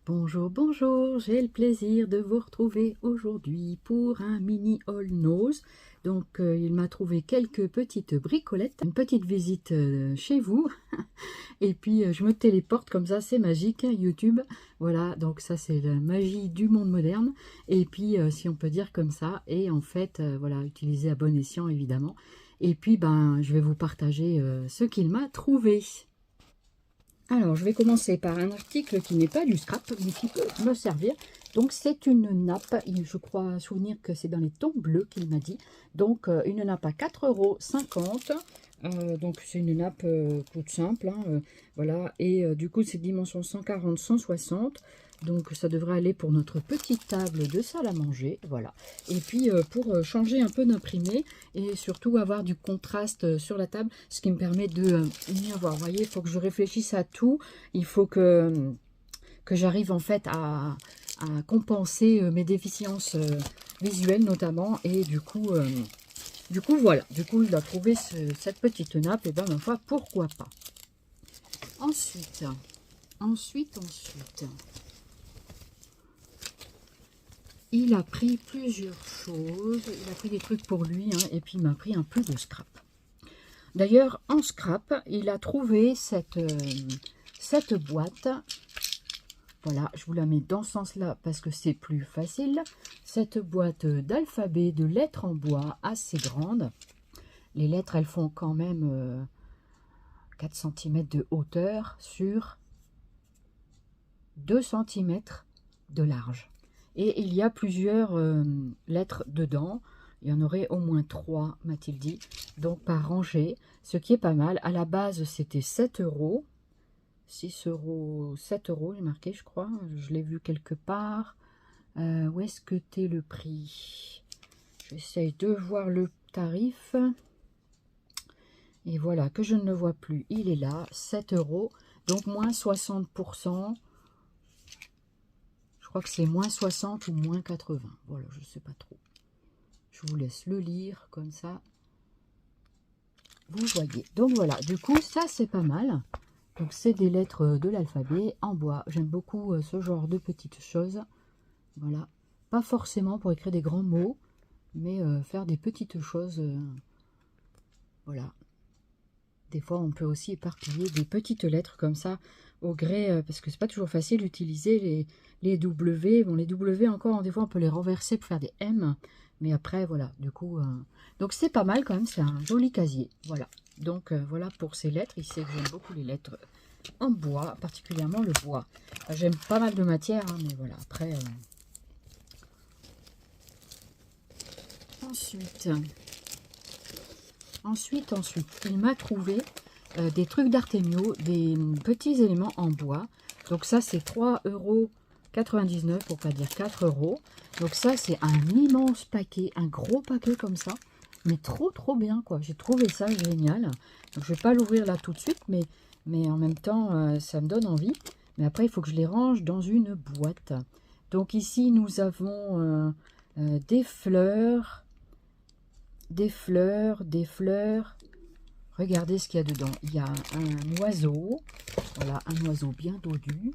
Bonjour, bonjour, j'ai le plaisir de vous retrouver aujourd'hui pour un mini haul nose. Donc il m'a trouvé quelques petites bricolettes, une petite visite chez vous. Et puis je me téléporte comme ça, c'est magique, hein, YouTube. Voilà, donc ça c'est la magie du monde moderne. Et puis si on peut dire comme ça, et en fait, voilà, utilisé à bon escient évidemment. Et puis ben je vais vous partager ce qu'il m'a trouvé. Alors, je vais commencer par un article qui n'est pas du scrap, mais qui peut me servir. Donc, c'est une nappe. Je crois souvenir que c'est dans les tons bleus qu'il m'a dit. Donc, une nappe à 4,50 €. Donc, c'est une nappe toute simple. Hein, voilà. Et du coup, c'est dimension 140-160. Donc, ça devrait aller pour notre petite table de salle à manger. Voilà. Et puis, pour changer un peu d'imprimé et surtout avoir du contraste sur la table, ce qui me permet de mieux voir. Vous voyez, il faut que je réfléchisse à tout. Il faut que j'arrive en fait à compenser mes déficiences visuelles notamment. Et du coup, voilà. Du coup, il a trouvé cette petite nappe. Et ben, ma foi, pourquoi pas. Ensuite. Il a pris plusieurs choses. Il a pris des trucs pour lui, hein, et puis il m'a pris un peu de scrap. D'ailleurs, en scrap, il a trouvé cette boîte. Voilà, je vous la mets dans ce sens-là parce que c'est plus facile. Cette boîte d'alphabet, de lettres en bois assez grande. Les lettres, elles font quand même 4 cm de hauteur sur 2 cm de large. Et il y a plusieurs lettres dedans. Il y en aurait au moins 3, m'a-t-il dit. Donc par rangée, ce qui est pas mal. À la base, c'était 7 €. 6 €, 7 €, j'ai marqué, je crois. Je l'ai vu quelque part. Où est-ce que t'es le prix? J'essaye de voir le tarif. Et voilà, que je ne le vois plus. Il est là, 7 €. Donc moins 60%. Je crois que c'est moins 60 ou moins 80. Voilà, je ne sais pas trop. Je vous laisse le lire comme ça. Vous voyez. Donc voilà, du coup, ça c'est pas mal. Donc c'est des lettres de l'alphabet en bois. J'aime beaucoup ce genre de petites choses. Voilà. Pas forcément pour écrire des grands mots, mais faire des petites choses. Voilà. Des fois, on peut aussi éparpiller des petites lettres comme ça au gré, parce que c'est pas toujours facile d'utiliser les W. Bon, les W encore, des fois, on peut les renverser pour faire des M. Mais après, voilà, du coup... Donc, c'est pas mal quand même, c'est un joli casier. Voilà. Donc, voilà pour ces lettres. Il sait que j'aime beaucoup les lettres en bois, particulièrement le bois. Enfin, j'aime pas mal de matière, hein, mais voilà, après... Ensuite, il m'a trouvé des trucs d'Artemio, des petits éléments en bois. Donc ça, c'est 3,99 € pour pas dire 4 €. Donc ça, c'est un immense paquet, un gros paquet comme ça. Mais trop bien, quoi. J'ai trouvé ça génial. Donc je vais pas l'ouvrir là tout de suite, mais en même temps, ça me donne envie. Mais après, il faut que je les range dans une boîte. Donc ici, nous avons des fleurs. Des fleurs. Regardez ce qu'il y a dedans. Il y a un oiseau. Voilà, un oiseau bien dodu.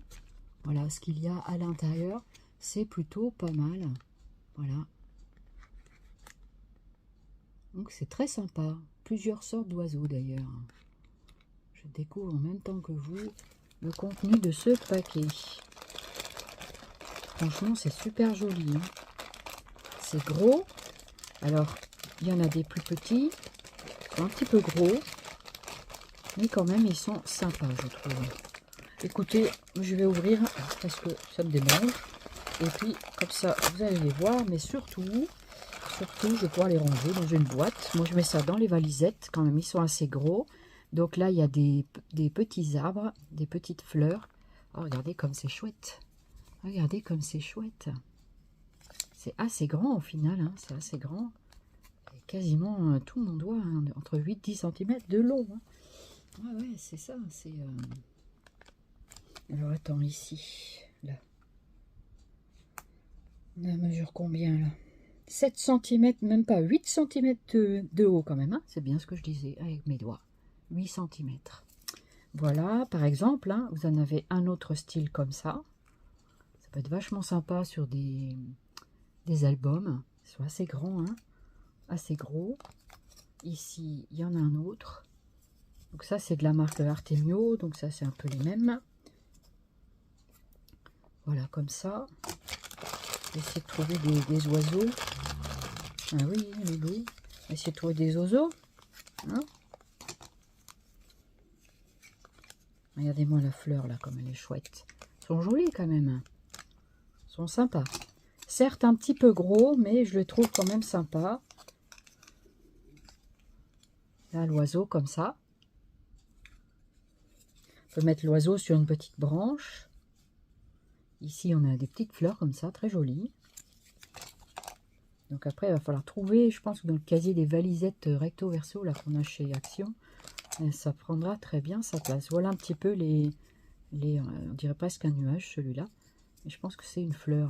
Voilà ce qu'il y a à l'intérieur. C'est plutôt pas mal. Voilà. Donc c'est très sympa. Plusieurs sortes d'oiseaux d'ailleurs. Je découvre en même temps que vous le contenu de ce paquet. Franchement, c'est super joli. Hein. C'est gros. Alors, il y en a des plus petits, un petit peu gros, mais quand même ils sont sympas, je trouve. Écoutez, je vais ouvrir parce que ça me démange. Et puis comme ça vous allez les voir, mais surtout je vais pouvoir les ranger dans une boîte. Moi je mets ça dans les valisettes, quand même ils sont assez gros. Donc là il y a des petits arbres, des petites fleurs. Oh, regardez comme c'est chouette. Regardez comme c'est chouette. C'est assez grand au final, hein, c'est assez grand. Quasiment tout mon doigt, hein, entre 8-10 cm de long. Hein. Ah ouais, c'est ça. C'est. Alors attends, ici, là. On mesure combien là? 7 cm, même pas 8 cm de haut quand même. Hein. C'est bien ce que je disais avec mes doigts. 8 cm. Voilà, par exemple, hein, vous en avez un autre style comme ça. peut être vachement sympa sur des albums. Ils sont assez grands, hein, assez gros. Ici, il y en a un autre. Donc ça, c'est de la marque Artemio. Donc ça, c'est un peu les mêmes. Voilà, comme ça. Essayer de trouver des oiseaux. Ah oui, oui. Essayer de trouver des oiseaux. Hein? Regardez-moi la fleur, là, comme elle est chouette. Ils sont jolis, quand même. Ils sont sympas. Certes, un petit peu gros, mais je le trouve quand même sympa. Là, l'oiseau, comme ça. On peut mettre l'oiseau sur une petite branche. Ici, on a des petites fleurs comme ça, très jolies. Donc après, il va falloir trouver, je pense que dans le casier des valisettes recto verso, là, qu'on a chez Action, ça prendra très bien sa place. Voilà un petit peu on dirait presque un nuage, celui-là. Mais je pense que c'est une fleur.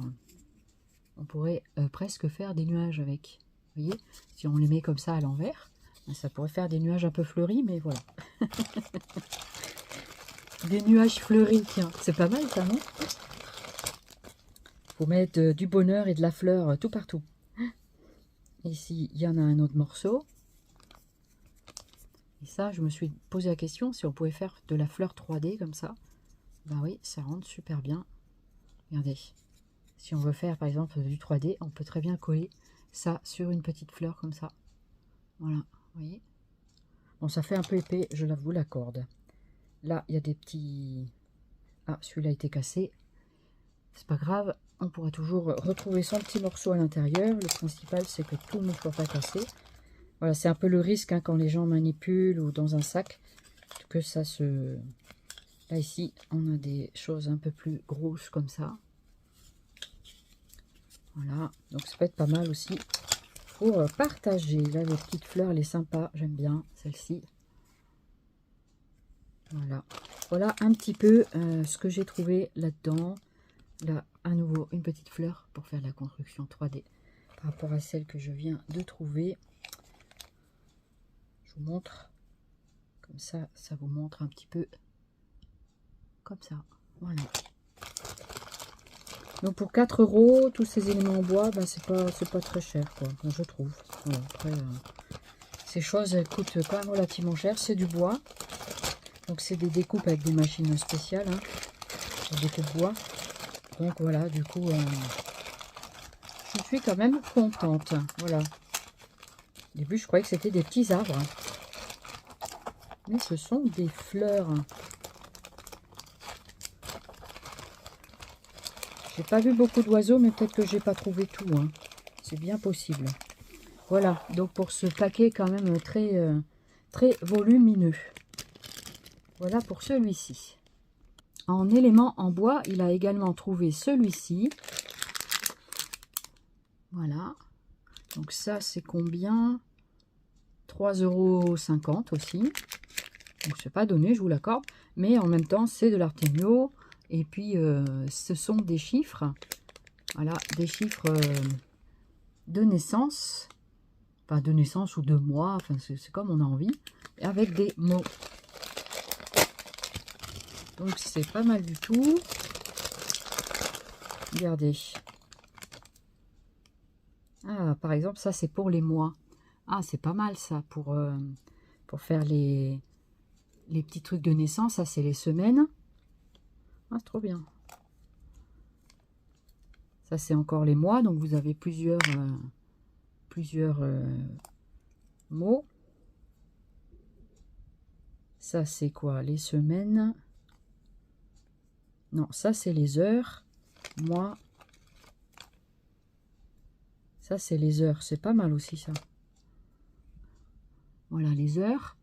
On pourrait presque faire des nuages avec. Vous voyez, si on les met comme ça à l'envers, ça pourrait faire des nuages un peu fleuris, mais voilà. Des nuages fleuris, tiens, c'est pas mal ça, non? Faut mettre du bonheur et de la fleur tout partout. Ici, il y en a un autre morceau. Et ça, je me suis posé la question si on pouvait faire de la fleur 3D comme ça. Ben oui, ça rentre super bien. Regardez. Si on veut faire par exemple du 3D, on peut très bien coller ça sur une petite fleur comme ça. Voilà, vous voyez. Bon, ça fait un peu épais, je vous l'accorde. Là, il y a des petits... Ah, celui-là a été cassé. C'est pas grave, on pourra toujours retrouver son petit morceau à l'intérieur. Le principal, c'est que tout ne soit pas cassé. Voilà, c'est un peu le risque hein, quand les gens manipulent ou dans un sac, que ça se... Là, ici, on a des choses un peu plus grosses comme ça. Voilà, donc ça peut être pas mal aussi pour partager. Là, la petite fleur, elle est sympa, j'aime bien celle-ci. Voilà, voilà un petit peu ce que j'ai trouvé là-dedans. Là, à nouveau, une petite fleur pour faire la construction 3D par rapport à celle que je viens de trouver. Je vous montre, comme ça, ça vous montre un petit peu comme ça. Voilà. Donc pour 4 €, tous ces éléments en bois, ben c'est pas très cher, quoi, je trouve. Voilà, après, ces choses elles coûtent quand même relativement cher. C'est du bois. Donc c'est des découpes avec des machines spéciales. Hein, des découpes bois. Donc voilà, du coup, je suis quand même contente. Voilà. Au début, je croyais que c'était des petits arbres. Mais ce sont des fleurs. J'ai pas vu beaucoup d'oiseaux, mais peut-être que j'ai pas trouvé tout. Hein. C'est bien possible. Voilà, donc pour ce paquet quand même très, très volumineux. Voilà pour celui-ci. En éléments en bois, il a également trouvé celui-ci. Voilà. Donc ça, c'est combien? 3,50 € aussi. Donc c'est pas donné, je vous l'accorde. Mais en même temps, c'est de l'Artemio. Et puis, ce sont des chiffres. Voilà, des chiffres de naissance. Enfin, de naissance ou de mois. Enfin, c'est comme on a envie. Avec des mots. Donc c'est pas mal du tout. Regardez. Ah, par exemple, ça c'est pour les mois. Ah, c'est pas mal ça pour faire les petits trucs de naissance. Ça c'est les semaines. Ah, c'est trop bien. Ça c'est encore les mois. Donc vous avez plusieurs mots. Ça c'est quoi? Les semaines. Non, ça c'est les heures. Mois. Ça c'est les heures. C'est pas mal aussi ça. Voilà, les heures.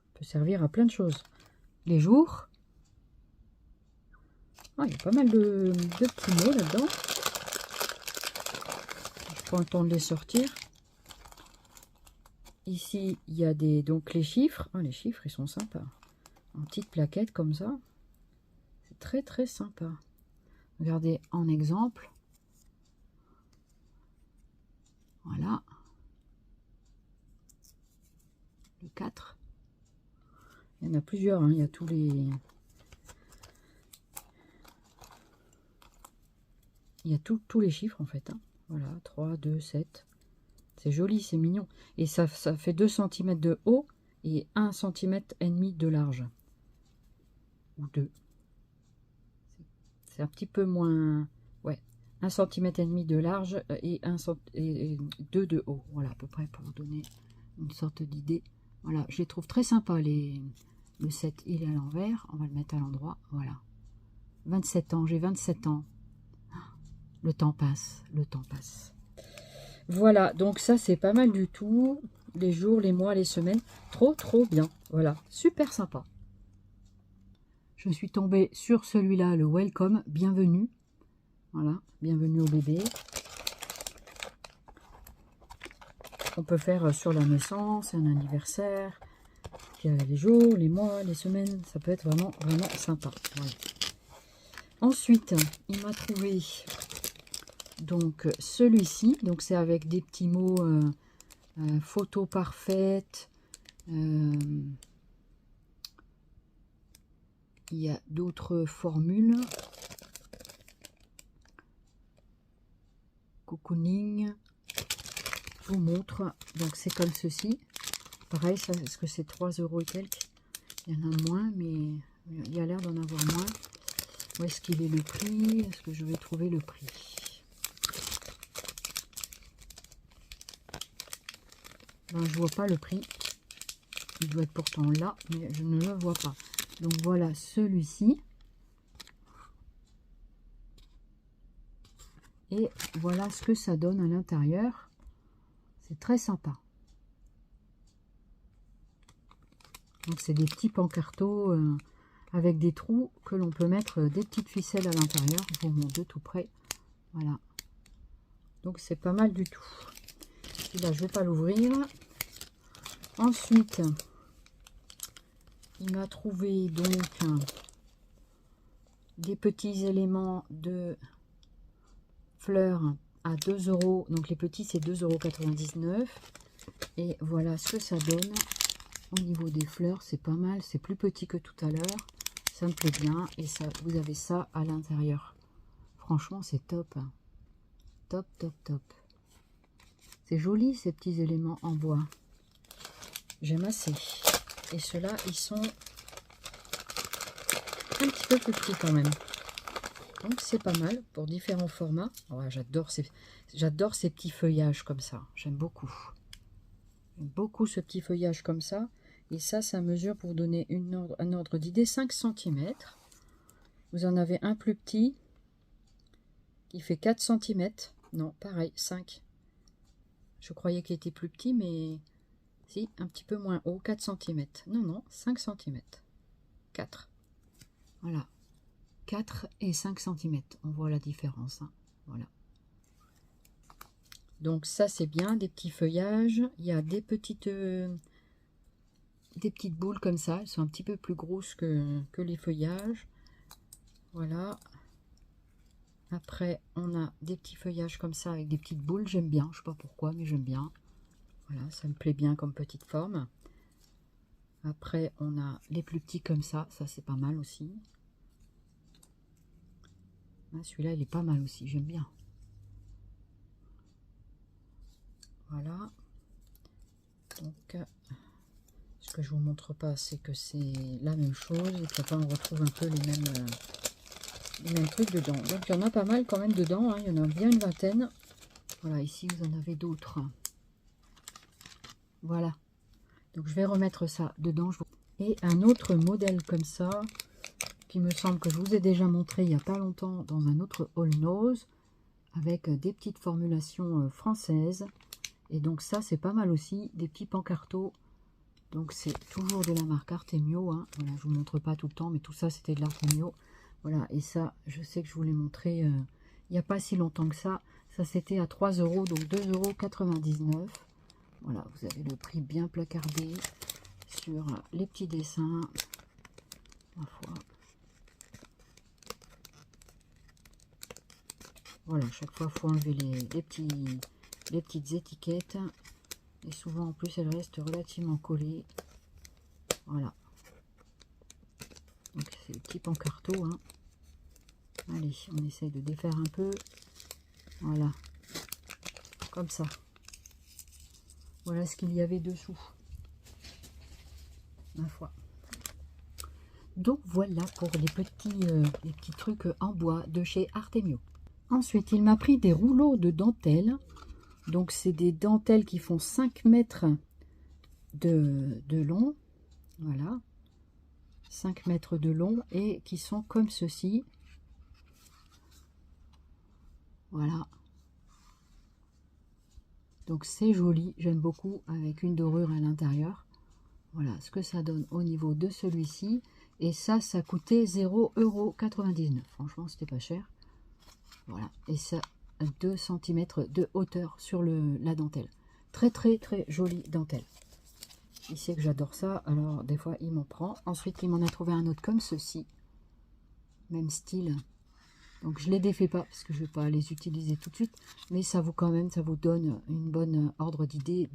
Ça peut servir à plein de choses. Les jours. Ah, il y a pas mal de petits mots là-dedans. Je prends le temps de les sortir. Ici, il y a donc les chiffres. Ah, les chiffres, ils sont sympas. En petites plaquettes comme ça. C'est très très sympa. Regardez en exemple. Voilà. Le 4. Il y en a plusieurs. Hein. Il y a tous les... Il y a tous les chiffres en fait. Hein. Voilà, 3, 2, 7. C'est joli, c'est mignon. Et ça fait 2 cm de haut et 1,5 cm de large. Ou 2. C'est un petit peu moins... Ouais, 1,5 cm de large et 2 de haut. Voilà, à peu près pour vous donner une sorte d'idée. Voilà, je les trouve très sympas. Le 7, il est à l'envers. On va le mettre à l'endroit. Voilà. 27 ans, j'ai 27 ans. Le temps passe, le temps passe. Voilà, donc ça c'est pas mal du tout. Les jours, les mois, les semaines. Trop, trop bien. Voilà, super sympa. Je suis tombée sur celui-là, le Welcome, bienvenue. Voilà, bienvenue au bébé. On peut faire sur la naissance, un anniversaire, les jours, les mois, les semaines. Ça peut être vraiment, vraiment sympa. Voilà. Ensuite, il m'a trouvé donc celui-ci. Donc c'est avec des petits mots photo parfaite. Il y a d'autres formules. Cocooning. Je vous montre. Donc c'est comme ceci. Pareil, ça, est-ce que c'est 3 € et quelques? Il y en a moins, mais il y a l'air d'en avoir moins. Où est-ce qu'il est le prix? Est-ce que je vais trouver le prix? Ben, je vois pas le prix. Il doit être pourtant là, mais je ne le vois pas. Donc voilà celui-ci. Et voilà ce que ça donne à l'intérieur. C'est très sympa. Donc c'est des petits pancartos avec des trous que l'on peut mettre des petites ficelles à l'intérieur. Je vous montre de tout près. Voilà. Donc c'est pas mal du tout. Celui-là, je vais pas l'ouvrir. Ensuite, il m'a trouvé donc des petits éléments de fleurs à 2 €. Donc les petits, c'est 2,99 €. Et voilà ce que ça donne. Au niveau des fleurs, c'est pas mal. C'est plus petit que tout à l'heure. Ça me plaît bien. Et ça, vous avez ça à l'intérieur. Franchement, c'est top. Top, top, top. C'est joli, ces petits éléments en bois. J'aime assez. Et ceux-là, ils sont un petit peu plus petits quand même. Donc, c'est pas mal pour différents formats. Ouais, j'adore ces petits feuillages comme ça. J'aime beaucoup. J'aime beaucoup ce petit feuillage comme ça. Et ça mesure, pour vous donner un ordre d'idée, 5 cm. Vous en avez un plus petit qui fait 4 cm. Non, pareil, 5. Je croyais qu'il était plus petit, mais si, un petit peu moins haut, 4 cm. Non, non, 5 cm. 4. Voilà. 4 et 5 cm. On voit la différence. Hein. Voilà. Donc ça, c'est bien, des petits feuillages. Il y a des petites boules comme ça. Elles sont un petit peu plus grosses que les feuillages. Voilà. Après, on a des petits feuillages comme ça avec des petites boules. J'aime bien. Je sais pas pourquoi, mais j'aime bien. Voilà, ça me plaît bien comme petite forme. Après, on a les plus petits comme ça. Ça, c'est pas mal aussi. Ah, celui-là, il est pas mal aussi. J'aime bien. Voilà. Donc, ce que je vous montre pas, c'est que c'est la même chose. Et puis après, on retrouve un peu les mêmes trucs dedans. Donc, il y en a pas mal quand même dedans. Hein. Il y en a bien une vingtaine. Voilà, ici, vous en avez d'autres. Voilà. Donc, je vais remettre ça dedans. Et un autre modèle comme ça, qui me semble que je vous ai déjà montré il n'y a pas longtemps dans un autre haul nose, avec des petites formulations françaises. Et donc ça, c'est pas mal aussi, des petits pancartos. Donc c'est toujours de la marque Artemio. Hein. Voilà, je vous montre pas tout le temps, mais tout ça, c'était de l'Artemio. Voilà, et ça, je sais que je vous l'ai montré il n'y a pas si longtemps que ça. Ça, c'était à 3 €, donc 2,99 €. Voilà, vous avez le prix bien placardé sur les petits dessins. Ma foi. Voilà, chaque fois, il faut enlever les petites étiquettes. Et souvent, en plus, elles restent relativement collées. Voilà. Donc, c'est des petits pancartos. Hein. Allez, on essaye de défaire un peu. Voilà. Comme ça. Voilà ce qu'il y avait dessous. Ma foi. Donc voilà pour les petits trucs en bois de chez Artemio. Ensuite, il m'a pris des rouleaux de dentelle. Donc c'est des dentelles qui font 5 mètres de long. Voilà. 5 mètres de long et qui sont comme ceci. Voilà. Donc c'est joli, j'aime beaucoup, avec une dorure à l'intérieur. Voilà ce que ça donne au niveau de celui-ci. Et ça coûtait 0,99 €. Franchement, c'était pas cher. Voilà. Et ça, 2 cm de hauteur sur la dentelle. Très, très, très jolie dentelle. Il sait que j'adore ça, alors des fois, il m'en prend. Ensuite, il m'en a trouvé un autre comme ceci. Même style. Donc, je ne les défais pas, parce que je ne vais pas les utiliser tout de suite. Mais ça vous, quand même, ça vous donne une bonne ordre d'idée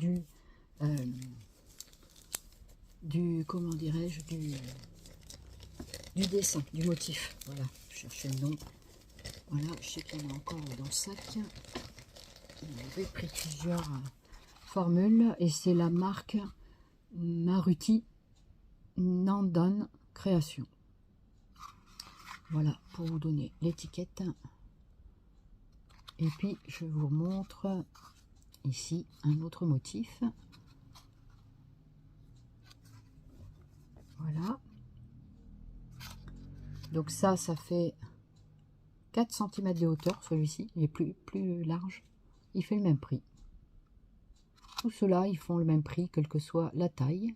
comment dirais-je, du dessin, du motif. Voilà, je cherchais le nom. Voilà, je sais qu'il y en a encore dans le sac. J'avais pris plusieurs formules et c'est la marque Maruti Nandan Création. Voilà, pour vous donner l'étiquette. Et puis, je vous montre ici un autre motif. Voilà. Donc ça fait 4 cm de hauteur, celui-ci. Il est plus large. Il fait le même prix. Tout cela, ils font le même prix, quelle que soit la taille.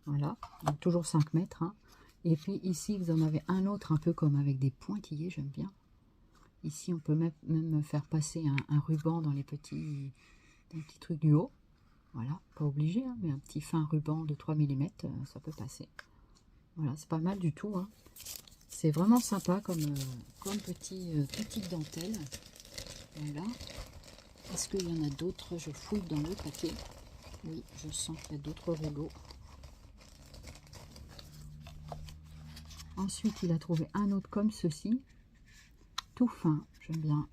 Voilà, donc toujours 5 mètres. Hein. Et puis ici, vous en avez un autre, un peu comme avec des pointillés, j'aime bien. Ici, on peut même faire passer un ruban dans les petits trucs du haut. Voilà, pas obligé, hein, mais un petit fin ruban de 3 mm, ça peut passer. Voilà, c'est pas mal du tout. Hein. C'est vraiment sympa comme petite dentelle. Voilà. Est-ce qu'il y en a d'autres? Je fouille dans le paquet. Oui, je sens qu'il y a d'autres rouleaux. Ensuite, il a trouvé un autre comme ceci. Tout fin, j'aime bien.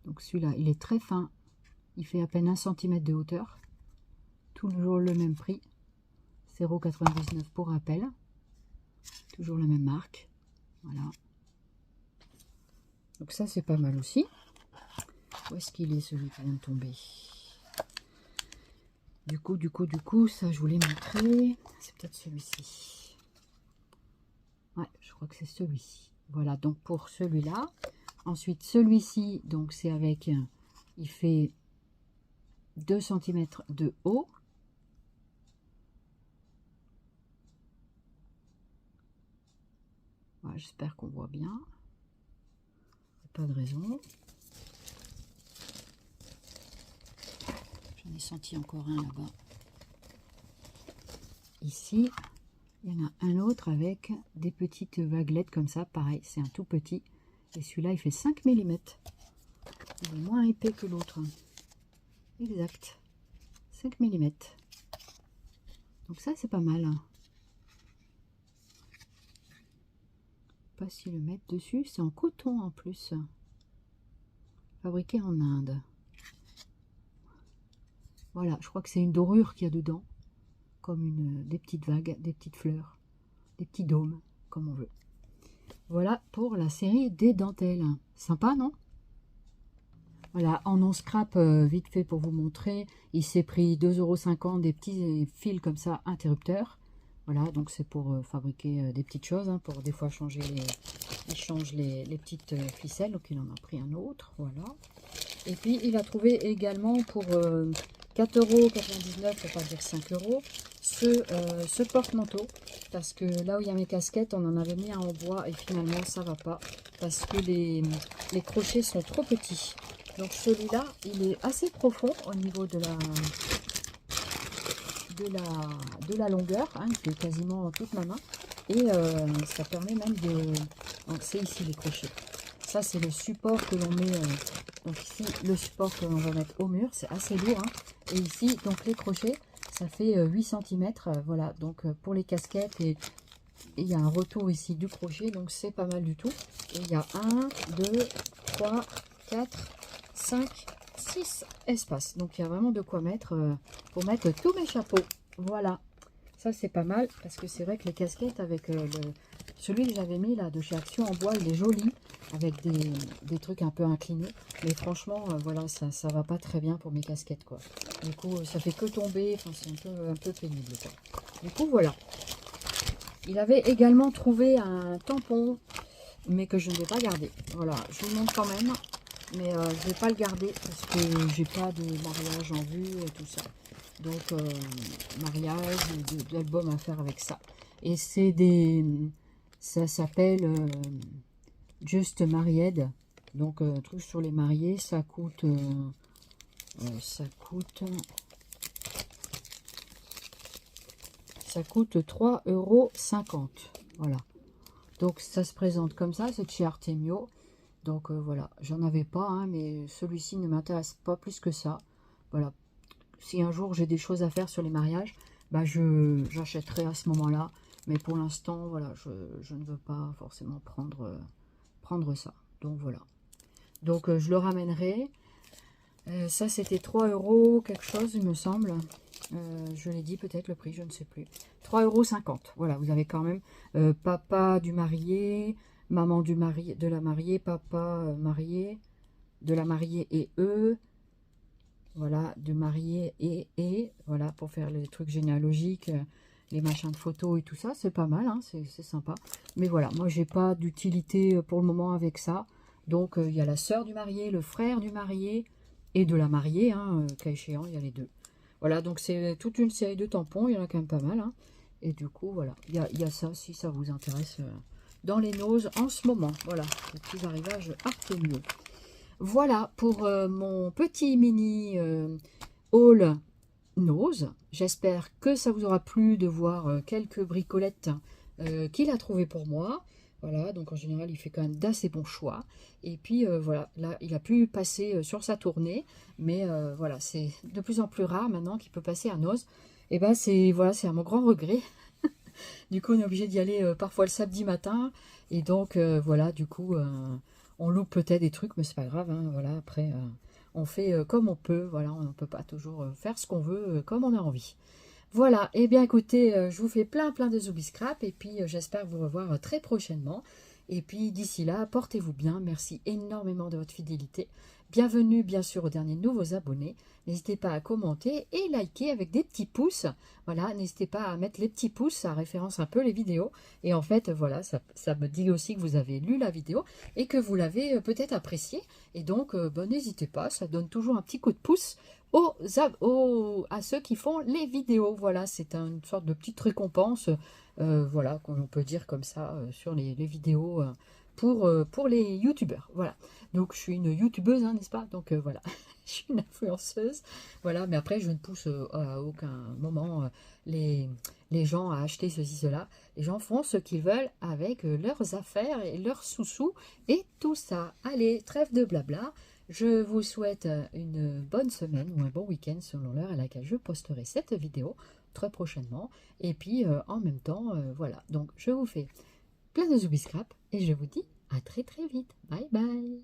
Donc celui-là, il est très fin. Il fait à peine 1 cm de hauteur. Toujours le même prix. 0,99 € pour rappel. Toujours la même marque. Voilà. Donc ça, c'est pas mal aussi. Où est-ce qu'il est, celui qui vient de tomber? Du coup, ça, je voulais montrer. C'est peut-être celui-ci. Ouais, je crois que c'est celui-ci. Voilà, donc pour celui-là. Ensuite, celui-ci, donc c'est avec... Il fait 2 cm de haut. Voilà, j'espère qu'on voit bien. Pas de raison. J'en ai senti encore un là-bas. Ici, il y en a un autre avec des petites vaguelettes comme ça. Pareil, c'est un tout petit. Et celui-là, il fait 5 mm. Il est moins épais que l'autre. Exact. 5 mm. Donc ça, c'est pas mal. Pas si le mettre dessus. C'est en coton en plus. Fabriqué en Inde. Voilà, je crois que c'est une dorure qu'il y a dedans. Comme des petites vagues, des petites fleurs, des petits dômes, comme on veut. Voilà pour la série des dentelles. Sympa, non? Voilà, en non scrap, vite fait pour vous montrer. Il s'est pris 2,50 € des petits fils comme ça, interrupteurs. Voilà, donc c'est pour fabriquer des petites choses, hein, pour des fois changer il change les petites ficelles. Donc il en a pris un autre, voilà. Et puis il a trouvé également pour 4,99 €, pour pas dire 5 €, ce porte-manteau. Parce que là où il y a mes casquettes, on en avait mis un en bois et finalement ça va pas. Parce que les crochets sont trop petits. Donc celui-là, il est assez profond au niveau de la longueur. Hein, il fait quasiment toute ma main. Et ça permet même de... Donc c'est ici les crochets. Ça c'est le support que l'on met... donc ici le support que l'on va mettre au mur. C'est assez lourd. Hein. Et ici, donc les crochets, ça fait 8 cm. Voilà, donc pour les casquettes et il y a un retour ici du crochet. Donc c'est pas mal du tout. Et il y a 1, 2, 3... 4, 5, 6 espaces. Donc il y a vraiment de quoi mettre pour mettre tous mes chapeaux. Voilà, ça c'est pas mal parce que c'est vrai que les casquettes avec celui que j'avais mis là de chez Action en bois, il est joli avec des trucs un peu inclinés. Mais franchement, voilà, ça va pas très bien pour mes casquettes quoi. Du coup, ça fait que tomber, enfin c'est un peu pénible quoi. Du coup, voilà. Il avait également trouvé un tampon, mais que je ne vais pas garder. Voilà, je vous le montre quand même, mais je ne vais pas le garder parce que j'ai pas de mariage en vue et tout ça. Donc, mariage, d'album à faire avec ça. Et c'est des... ça s'appelle Just Married. Donc, truc sur les mariés, ça coûte... ça coûte 3,50 €. Voilà. Donc ça se présente comme ça, c'est de chez Artemio. Donc voilà, j'en avais pas, hein, mais celui-ci ne m'intéresse pas plus que ça. Voilà. Si un jour j'ai des choses à faire sur les mariages, bah j'achèterai à ce moment-là. Mais pour l'instant, voilà, je ne veux pas forcément prendre ça. Donc voilà. Donc je le ramènerai. Ça c'était 3 € quelque chose, il me semble. Je l'ai dit peut-être le prix, je ne sais plus. 3,50 €. Voilà, vous avez quand même papa du marié, maman du marié, de la mariée, papa marié, de la mariée et eux. Voilà, de marié et voilà, pour faire les trucs généalogiques, les machins de photos et tout ça, c'est pas mal, hein, c'est sympa. Mais voilà, moi j'ai pas d'utilité pour le moment avec ça. Donc il y a la sœur du marié, le frère du marié et de la mariée, hein, cas échéant, il y a les deux. Voilà, donc c'est toute une série de tampons, il y en a quand même pas mal. Hein. Et du coup, voilà, il y a ça si ça vous intéresse dans les noses en ce moment. Voilà, les petits arrivages Artemio. Voilà pour mon petit mini haul nose. J'espère que ça vous aura plu de voir quelques bricolettes qu'il a trouvées pour moi. Voilà, donc en général, il fait quand même d'assez bons choix. Et puis voilà, là, il a pu passer sur sa tournée. Mais voilà, c'est de plus en plus rare maintenant qu'il peut passer à Noz. Et ben c'est voilà, c'est à mon grand regret. Du coup, on est obligé d'y aller parfois le samedi matin. Et donc voilà, du coup, on loupe peut-être des trucs, mais c'est pas grave. Hein, voilà, après, on fait comme on peut. Voilà, on ne peut pas toujours faire ce qu'on veut comme on a envie. Voilà, et bien écoutez, je vous fais plein de zoubi scrap et puis j'espère vous revoir très prochainement. Et puis d'ici là, portez-vous bien, merci énormément de votre fidélité. Bienvenue bien sûr aux derniers nouveaux abonnés. N'hésitez pas à commenter et liker avec des petits pouces. Voilà, n'hésitez pas à mettre les petits pouces, ça référence un peu les vidéos. Et en fait, voilà, ça me dit aussi que vous avez lu la vidéo et que vous l'avez peut-être appréciée. Et donc, ben, n'hésitez pas, ça donne toujours un petit coup de pouce à ceux qui font les vidéos. Voilà, c'est une sorte de petite récompense, voilà, qu'on peut dire comme ça, sur les vidéos pour les youtubeurs. Voilà, donc je suis une youtubeuse, hein, n'est-ce pas? Donc voilà, je suis une influenceuse. Voilà, mais après, je ne pousse à aucun moment les gens à acheter ceci, cela. Les gens font ce qu'ils veulent avec leurs affaires et leurs sous-sous et tout ça. Allez, trêve de blabla. Je vous souhaite une bonne semaine ou un bon week-end selon l'heure à laquelle je posterai cette vidéo très prochainement. Et puis en même temps, voilà. Donc je vous fais plein de zoubi scrap et je vous dis à très vite. Bye bye.